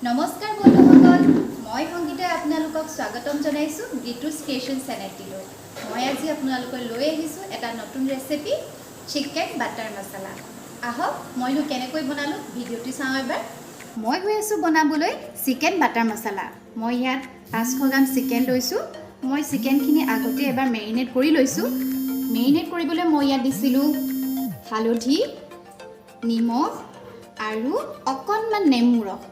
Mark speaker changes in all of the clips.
Speaker 1: নমস্কাৰ বন্ধুসকল, মই সংগীতাই আপোনালোকক স্বাগতম জনাইছোঁ গীতুছ ক্ৰিয়েশ্যন চেনেলটিলৈ। মই আজি আপোনালোকক লৈ আহিছোঁ এটা নতুন ৰেচিপি, চিকেন বাটাৰ মছলা। আহক মইনো কেনেকৈ বনালোঁ ভিডিঅ'টি চাওঁ এবাৰ। মই গৈ আছোঁ বনাবলৈ চিকেন বাটাৰ মছলা। মই ইয়াত 500 গ্ৰাম চিকেন লৈছোঁ। মই চিকেনখিনি আগতে এবাৰ মেৰিনেট কৰি লৈছোঁ। মেৰিনেট কৰিবলৈ মই ইয়াত দিছিলোঁ হালধি, নিমখ আৰু অকণমান নেমু ৰস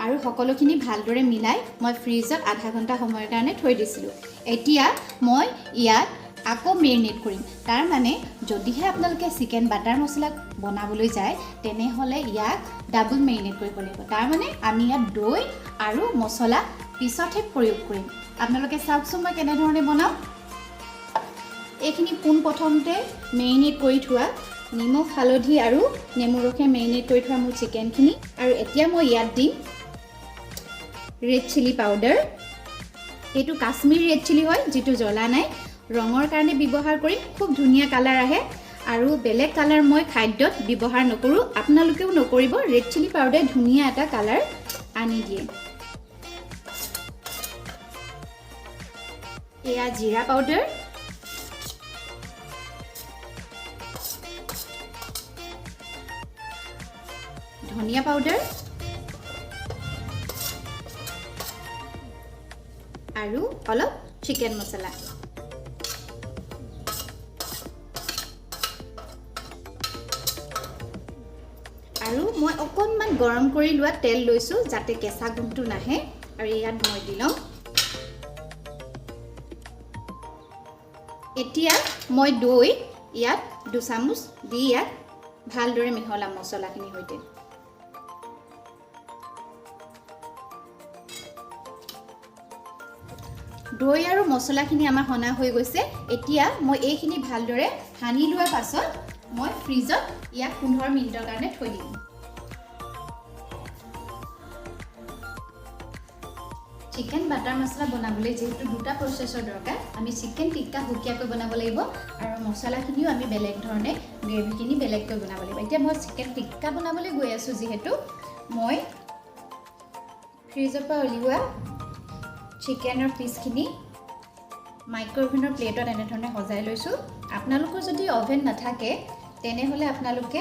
Speaker 1: আৰু সকলোখিনি ভালদৰে মিলাই মই ফ্ৰিজত আধা ঘণ্টা সময়ৰ কাৰণে থৈ দিছিলোঁ। এতিয়া মই ইয়াত আকৌ মেৰিনেট কৰিম। তাৰ মানে যদিহে আপোনালোকে চিকেন বাটাৰ মছলা বনাবলৈ যায় তেনেহ'লে ইয়াক ডাবল মেৰিনেট কৰিব লাগিব। তাৰ মানে আমি ইয়াত দৈ আৰু মছলা পিছতহে প্ৰয়োগ কৰিম। আপোনালোকে চাওকচোন মই কেনেধৰণে বনাওঁ। এইখিনি পোনপ্ৰথমতে মেৰিনেট কৰি থোৱা নিমখ, হালধি আৰু নেমু ৰসে মেৰিনেট কৰি থোৱা মোৰ চিকেনখিনি। আৰু এতিয়া মই ইয়াত দিম ৰেড চিলি পাউডাৰ। এইটো কাশ্মীৰী ৰেড চিলি হয়, যিটো জ্বলা নাই। ৰঙৰ কাৰণে ব্যৱহাৰ কৰিম, খুব ধুনীয়া কালাৰ আহে। আৰু বেলেগ কালাৰ মই খাদ্যত ব্যৱহাৰ নকৰোঁ, আপোনালোকেও নকৰিব। ৰেড চিলি পাউডাৰে ধুনীয়া এটা কালাৰ আনি দিয়ে। এয়া জিৰা পাউডাৰ, ধনিয়া পাউডাৰ আৰু অলপ চিকেন মছলা। আৰু মই অকণমান গৰম কৰি লোৱা তেল লৈছোঁ যাতে কেঁচা গোন্ধটো নাহে। আৰু ইয়াত মই দি লওঁ। এতিয়া মই দৈ ইয়াত 2 চামুচ দি ইয়াত ভালদৰে মিহলাম মছলাখিনিৰ সৈতে। দৈ আৰু মছলাখিনি আমাৰ সনা হৈ গৈছে। এতিয়া মই এইখিনি ভালদৰে সানি লোৱাৰ পাছত মই ফ্ৰিজত ইয়াক 15 মিনিটৰ কাৰণে থৈ দিম। চিকেন বাটাৰ মছলা বনাবলৈ যিহেতু 2টা প্ৰচেছৰ দৰকাৰ, আমি চিকেন টিক্কা সুকীয়াকৈ বনাব লাগিব আৰু মছলাখিনিও আমি বেলেগ ধৰণে গ্ৰেভিখিনি বেলেগকৈ বনাব লাগিব। এতিয়া মই চিকেন টিক্কা বনাবলৈ গৈ আছোঁ যিহেতু মই ফ্ৰিজৰ পৰা উলিওৱা চিকেনৰ পিচখিনি মাইক্ৰ'ৱেভেনৰ প্লেটত এনেধৰণে সজাই লৈছোঁ। আপোনালোকৰ যদি অভেন নাথাকে তেনেহ'লে আপোনালোকে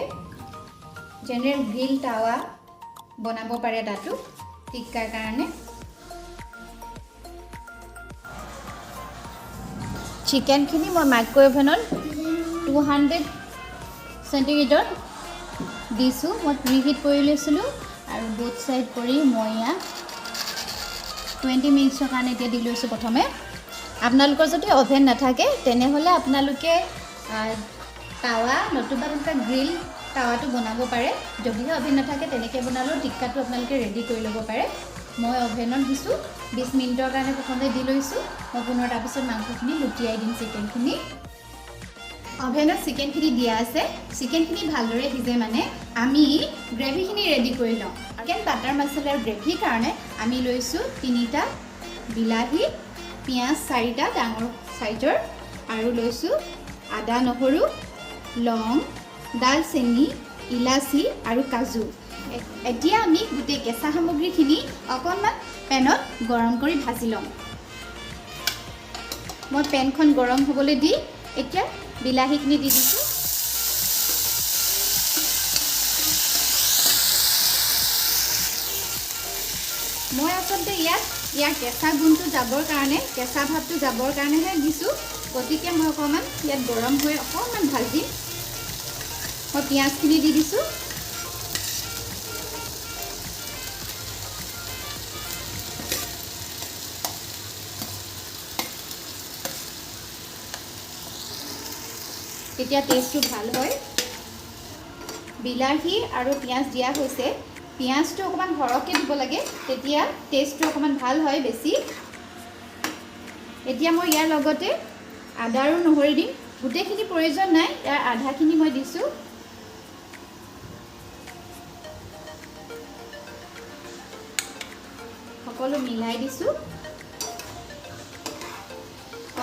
Speaker 1: জেনেৰেল গ্ৰিল টাৱা বনাব পাৰে তাতো টিক্কাৰ কাৰণে। চিকেনখিনি মই মাইক্ৰ'ৱেভেনত 200 চেণ্টিগ্ৰেডত দিছোঁ। মই প্ৰিহিট কৰি লৈছিলোঁ আৰু বুথ ছাইড কৰি মই ইয়াত 20 মিনিটছৰ কাৰণে এতিয়া দি লৈছোঁ প্ৰথমে। আপোনালোকৰ যদি অভেন নাথাকে তেনেহ'লে আপোনালোকে টাৱা নতুবা তেনেকুৱা গ্ৰিল টাৱাটো বনাব পাৰে। যদিহে অভেন নাথাকে তেনেকৈ বনালেও টিক্কাটো আপোনালোকে ৰেডি কৰি ল'ব পাৰে। মই অভেনত দিছোঁ 20 মিনিটৰ কাৰণে প্ৰথমতে দি লৈছোঁ। মই পুনৰ তাৰপিছত মাংসখিনি লুটিয়াই দিম চিকেনখিনি। অভেনত চিকেনখিনি দিয়া আছে। চিকেনখিনি ভালদৰে সিজে মানে আমি গ্ৰেভিখিনি ৰেডি কৰি লওঁ। চিকেন বাটাৰ মছলাৰ গ্ৰেভিৰ কাৰণে আমি লৈছোঁ 3টা বিলাহী, পিঁয়াজ 4টা ডাঙৰ চাইজৰ, আৰু লৈছোঁ আদা, নহৰু, লং, দালচেনি, ইলাচি আৰু কাজু। এতিয়া আমি গোটেই কেঁচা সামগ্ৰীখিনি অকণমান পেনত গৰম কৰি ভাজি ল'ম। মই পেনখন গৰম হ'বলৈ দি এতিয়া বিলাহীখিনি দি দিছোঁ। মই আচলতে ইয়াৰ কেঁচা গুণটো যাবৰ কাৰণে, কেঁচা ভাৱটো যাবৰ কাৰণেহে দিছোঁ। গতিকে মই অকণমান ইয়াত গৰম হৈ অকণমান ভাজিম। মই পিঁয়াজখিনি দি দিছোঁ। তেতিয়া টেষ্টটো ভাল হয়। বিলাহী আৰু পিঁয়াজ দিয়া হৈছে। পিঁয়াজটো অকণমান সৰহকৈ দিব লাগে, তেতিয়া টেষ্টটো অকণমান ভাল হয় বেছি। এতিয়া মই ইয়াৰ লগতে আদা আৰু নহৰু দিম। গোটেইখিনি প্ৰয়োজন নাই, ইয়াৰ আধাখিনি মই দিছোঁ। সকলো মিলাই দিছোঁ।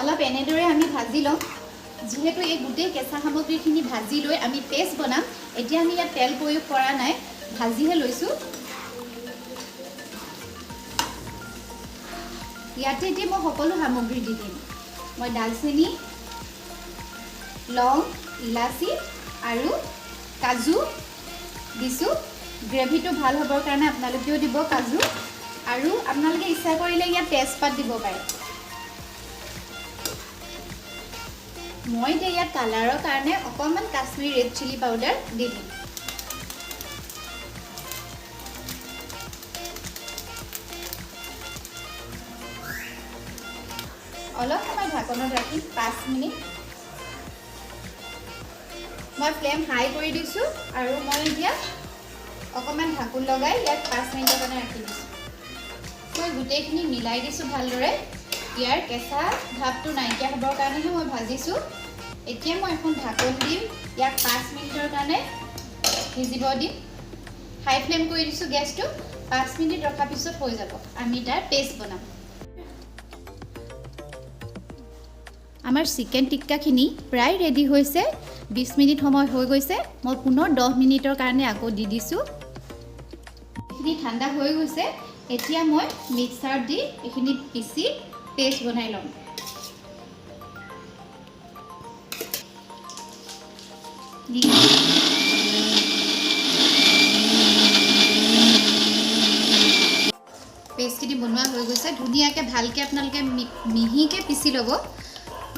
Speaker 1: অলপ এনেদৰে আমি ভাজি ল'ম। যিহেতু এই গোটেই কেঁচা সামগ্ৰীখিনি ভাজি লৈ আমি পেষ্ট বনাম, এতিয়া আমি ইয়াত তেল প্ৰয়োগ কৰা নাই, ভাজিহে লৈছোঁ। ইয়াতে এতিয়া মই সকলো সামগ্ৰী দি দিম মই দালচেনি লং ইলাচি আৰু কাজু দিছোঁ গ্ৰেভিটো ভাল হ'বৰ কাৰণে আপোনালোকেও দিব কাজু আৰু আপোনালোকে ইচ্ছা কৰিলে ইয়াত তেজপাত দিব পাৰে মই এতিয়া ইয়াত কালাৰৰ কাৰণে অকণমান কাশ্মীৰী ৰেড চিলি পাউডাৰ দি দিম অলপ সময় ঢাকনত ৰাখি 5 মিনিট মই ফ্লেম হাই কৰি দিছোঁ আৰু মই এতিয়া অকণমান ঢাকোন লগাই ইয়াত 5 মিনিটৰ কাৰণে ৰাখি দিছোঁ মই গোটেইখিনি মিলাই দিছোঁ ভালদৰে ইয়াৰ কেঁচা ভাৱটো নাইকিয়া হ'বৰ কাৰণেহে মই ভাজিছোঁ এতিয়া মই এখন ঢাকোন দিম ইয়াক 5 মিনিটৰ কাৰণে সিজিব দিম হাই ফ্লেম কৰি দিছোঁ গেছটো 5 মিনিট ৰখাৰ পিছত হৈ যাব আমি তাৰ পেষ্ট বনাম আমাৰ চিকেন টিক্কাখিনি প্ৰায় ৰেডি হৈছে 20 মিনিট সময় হৈ গৈছে মই পুনৰ 10 মিনিটৰ কাৰণে আকৌ দি দিছোঁ এইখিনি ঠাণ্ডা হৈ গৈছে এতিয়া মই মিক্সাৰ দি এইখিনি পিচি পেষ্ট বনাই ল'ম পেষ্টখিনি বনোৱা হৈ গৈছে ধুনীয়াকৈ ভালকৈ আপোনালোকে মিহিকৈ পিচি ল'ব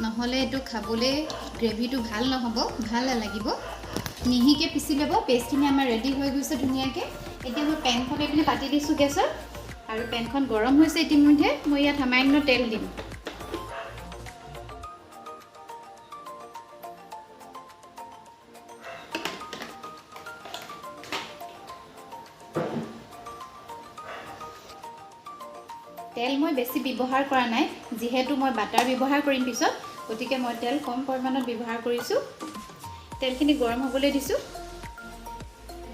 Speaker 1: নহ'লে এইটো খাবলৈ গ্ৰেভিটো ভাল নহ'ব ভাল নালাগিব মিহিকৈ পিচি ল'ব পেষ্টখিনি আমাৰ ৰেডি হৈ গৈছে ধুনীয়াকৈ এতিয়া মই পেনখন এইপিনে পাতি দিছোঁ গেছত আৰু পেনখন গৰম হৈছে ইতিমধ্যে মই ইয়াত সামান্য তেল দিম তেল মই বেছি ব্যৱহাৰ কৰা নাই যিহেতু মই বাটাৰ ব্যৱহাৰ কৰিম পিছত গতিকে মই তেল কম পৰিমাণত ব্যৱহাৰ কৰিছোঁ তেলখিনি গৰম হ'বলৈ দিছোঁ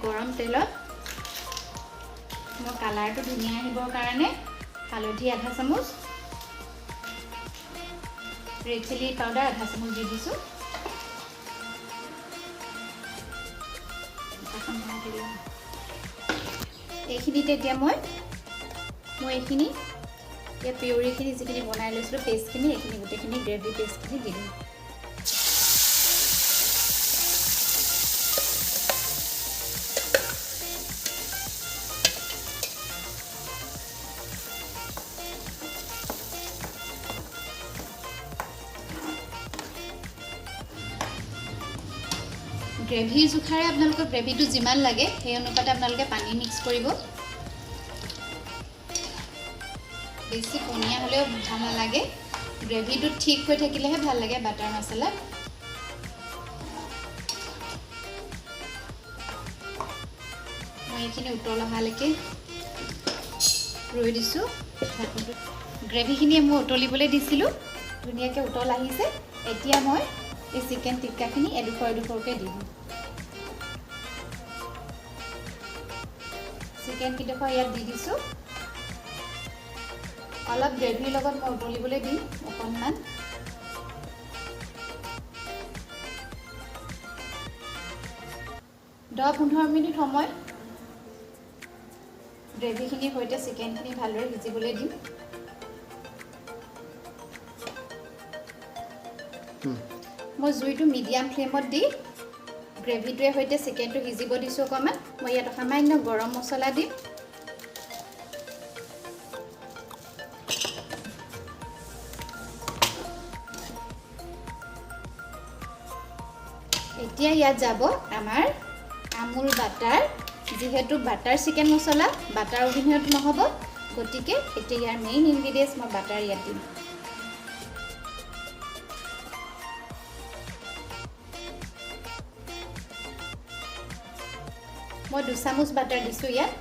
Speaker 1: গৰম তেলত মই কালাৰটো ধুনীয়া আহিবৰ কাৰণে হালধি আধা চামুচ ৰেড চিলি পাউডাৰ আধা চামুচ দি দিছোঁ এইখিনিতে এতিয়া মই এইখিনি এই পিউৰিখিনি যিখিনি বনাই লৈছিলোঁ পেষ্টখিনি এইখিনি গোটেইখিনি গ্ৰেভি পেষ্টখিনি দি দিম গ্ৰেভি জোখাৰে আপোনালোকৰ গ্ৰেভিটো যিমান লাগে সেই অনুপাতে আপোনালোকে পানী মিক্স কৰিব বেছি পনীয়া হ'লেও ভাল নালাগে গ্ৰেভিটো ঠিক হৈ থাকিলেহে ভাল লাগে বাটাৰ মছলা মই এইখিনি উতল অহালৈকে ৰৈ দিছোঁ গ্ৰেভিখিনি মই উতলিবলৈ দিছিলোঁ ধুনীয়াকৈ উতল আহিছে এতিয়া মই এই চিকেন টিক্কাখিনি এডোখৰকৈ দি দিম চিকেন কেইডোখৰ ইয়াত দি দিছোঁ অলপ গ্ৰেভিৰ লগত মই উতলিবলৈ দিম অকণমান 10-15 মিনিট সময় গ্ৰেভিখিনিৰ সৈতে চিকেনখিনি ভালদৰে সিজিবলৈ দিম মই জুইটো মিডিয়াম ফ্লেমত দি গ্ৰেভিটোৰ সৈতে চিকেনটো সিজিব দিছোঁ অকণমান মই ইয়াত সামান্য গৰম মছলা দিম এতিয়া ইয়াত যাব আমাৰ আমুল বাটাৰ যেহেতু বাটাৰ চিকেন মছলা বাটাৰ অবিহনে নহ'ব গতিকে এতিয়া ইয়াৰ মেইন ইনগ্ৰেডিয়েন্টছ মই বাটাৰ ইয়াত দিম মই 2 চামুচ বাটাৰ দিছোঁ ইয়াত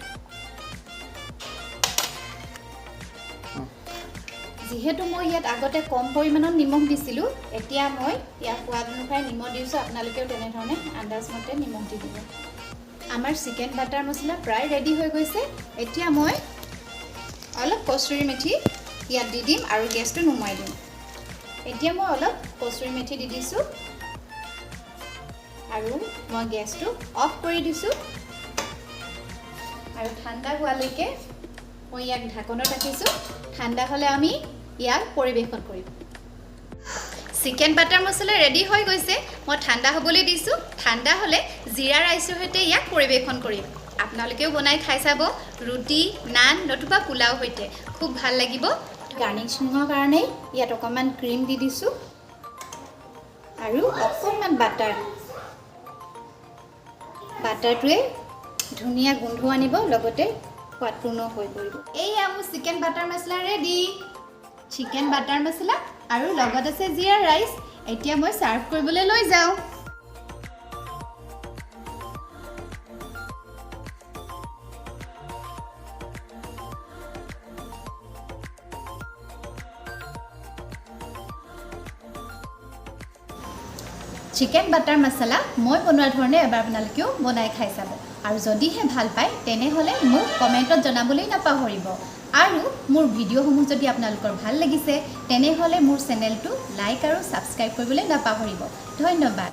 Speaker 1: যেহেতু মই ইয়াত আগতে কম পৰিমাণৰ নিমখ দিছিলোঁ এতিয়া মই ইয়াৰ সোৱাদ অনুসাৰে নিমখ দিছোঁ আপোনালোকেও তেনেধৰণে আন্দাজ মতে নিমখ দি দিব আমাৰ চিকেন বাটাৰ মছলা প্ৰায় ৰেডি হৈ গৈছে এতিয়া মই অলপ কচুৰি মেথি ইয়াত দি দিম আৰু গেছটো নুমাই দিম এতিয়া মই অলপ কচুৰি মেথি দি দিছোঁ আৰু মই গেছটো অফ কৰি দিছোঁ আৰু ঠাণ্ডা হোৱালৈকে মই ইয়াক ঢাকনত ৰাখিছোঁ ঠাণ্ডা হ'লে আমি ইয়াক পৰিৱেশন কৰিম চিকেন বাটাৰ মছলা ৰেডি হৈ গৈছে মই ঠাণ্ডা হ'বলৈ দিছোঁ ঠাণ্ডা হ'লে জিৰা ৰাইচৰ সৈতে ইয়াক পৰিৱেশন কৰিম আপোনালোকেও বনাই খাই চাব ৰুটি নান নতুবা পোলাও সৈতে খুব ভাল লাগিব গাৰ্নিচিঙৰ কাৰণে ইয়াত অকণমান ক্ৰীম দি দিছোঁ আৰু অকণমান বাটাৰটোৱে ধুনীয়া গোন্ধ আনিব লগতে সোৱাদপূৰ্ণ হৈ পৰিব এইয়া মোৰ চিকেন বাটাৰ মছলা ৰেডি চিকেন বাটাৰ মছলা আৰু লগত আছে জিৰা ৰাইচ এতিয়া মই সাৰ্ভ কৰিবলৈ লৈ যাওঁ চিকেন বাটাৰ মছলা মই বনোৱা ধৰণে এবাৰ আপোনালোকেও বনাই খাই চাব আৰু যদিহে ভাল পায় তেনেহ'লে মোক কমেণ্টত জনাবলৈ নাপাহৰিব আৰু মোৰ ভিডিঅ'সমূহ যদি আপোনালোকৰ ভাল লাগিছে তেনেহ'লে মোৰ চেনেলটো লাইক আৰু ছাবস্ক্ৰাইব কৰিবলৈ নাপাহৰিব ধন্যবাদ